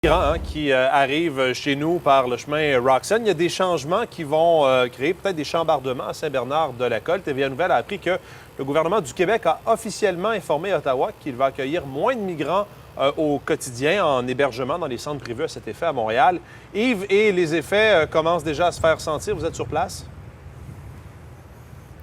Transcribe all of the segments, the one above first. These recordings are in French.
Migrants qui arrivent chez nous par le chemin Roxham. Il y a des changements qui vont créer peut-être des chambardements à Saint-Bernard-de-la-Colle. TVA Nouvelle a appris que le gouvernement du Québec a officiellement informé Ottawa qu'il va accueillir moins de migrants au quotidien en hébergement dans les centres privés à cet effet à Montréal. Yves, et les effets commencent déjà à se faire sentir. Vous êtes sur place?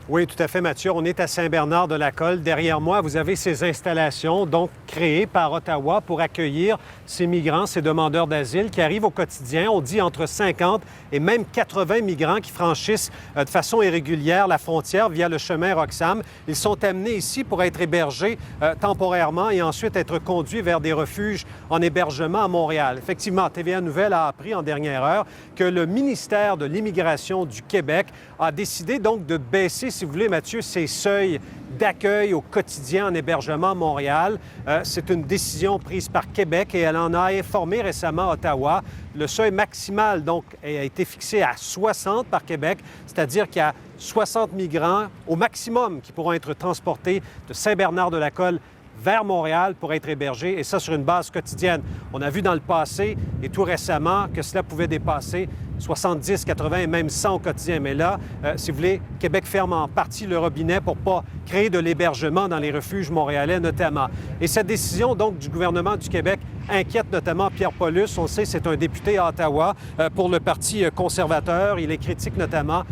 Oui, tout à fait, Mathieu. On est à Saint-Bernard-de-la-Colle. Derrière moi, vous avez ces installations, donc créées par Ottawa pour accueillir ces migrants, ces demandeurs d'asile qui arrivent au quotidien. On dit entre 50 et même 80 migrants qui franchissent de façon irrégulière la frontière via le chemin Roxham. Ils sont amenés ici pour être hébergés temporairement et ensuite être conduits vers des refuges en hébergement à Montréal. Effectivement, TVA Nouvelle a appris en dernière heure que le ministère de l'Immigration du Québec a décidé donc de baisser, si vous voulez, Mathieu, ces seuils d'accueil au quotidien en hébergement à Montréal. C'est une décision prise par Québec et elle en a informé récemment Ottawa. Le seuil maximal, donc, a été fixé à 60 par Québec, c'est-à-dire qu'il y a 60 migrants au maximum qui pourront être transportés de Saint-Bernard-de-la-Colle vers Montréal pour être hébergés, et ça sur une base quotidienne. On a vu dans le passé et tout récemment que cela pouvait dépasser 70, 80 et même 100 au quotidien. Mais là, si vous voulez, Québec ferme en partie le robinet pour ne pas créer de l'hébergement dans les refuges montréalais notamment. Et cette décision, donc, du gouvernement du Québec inquiète notamment Pierre Paulus. On sait, c'est un député à Ottawa pour le Parti conservateur. Il est critique notamment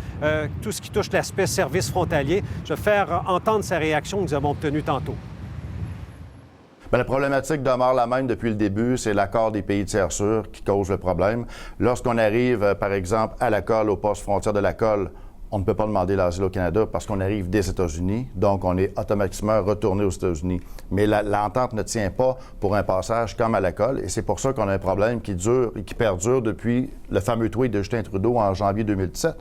tout ce qui touche l'aspect service frontalier. Je vais faire entendre sa réaction que nous avons obtenue tantôt. Bien, la problématique demeure la même depuis le début, c'est l'accord des pays tiers sûrs qui cause le problème. Lorsqu'on arrive, par exemple, à la Colle, au poste frontière de la Colle, on ne peut pas demander l'asile au Canada parce qu'on arrive des États-Unis, donc on est automatiquement retourné aux États-Unis. Mais l'entente ne tient pas pour un passage comme à la Colle, et c'est pour ça qu'on a un problème qui dure et qui perdure depuis le fameux tweet de Justin Trudeau en janvier 2017.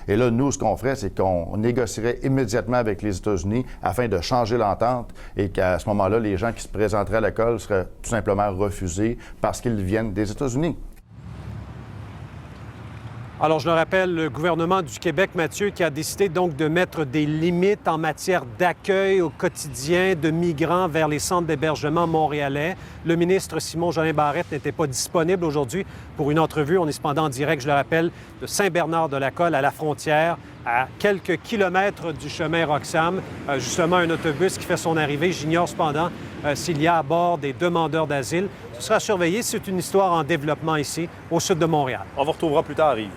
Et là, nous, ce qu'on ferait, c'est qu'on négocierait immédiatement avec les États-Unis afin de changer l'entente et qu'à ce moment-là, les gens qui se présenteraient à la Colle seraient tout simplement refusés parce qu'ils viennent des États-Unis. Alors, je le rappelle, le gouvernement du Québec, Mathieu, qui a décidé donc de mettre des limites en matière d'accueil au quotidien de migrants vers les centres d'hébergement montréalais. Le ministre Simon-Jolin Barrette n'était pas disponible aujourd'hui pour une entrevue. On est cependant en direct, je le rappelle, de Saint-Bernard-de-la-Colle à la frontière, à quelques kilomètres du chemin Roxham. Justement, un autobus qui fait son arrivée. J'ignore cependant s'il y a à bord des demandeurs d'asile. Ce sera surveillé. C'est une histoire en développement ici, au sud de Montréal. On vous retrouvera plus tard, Yves.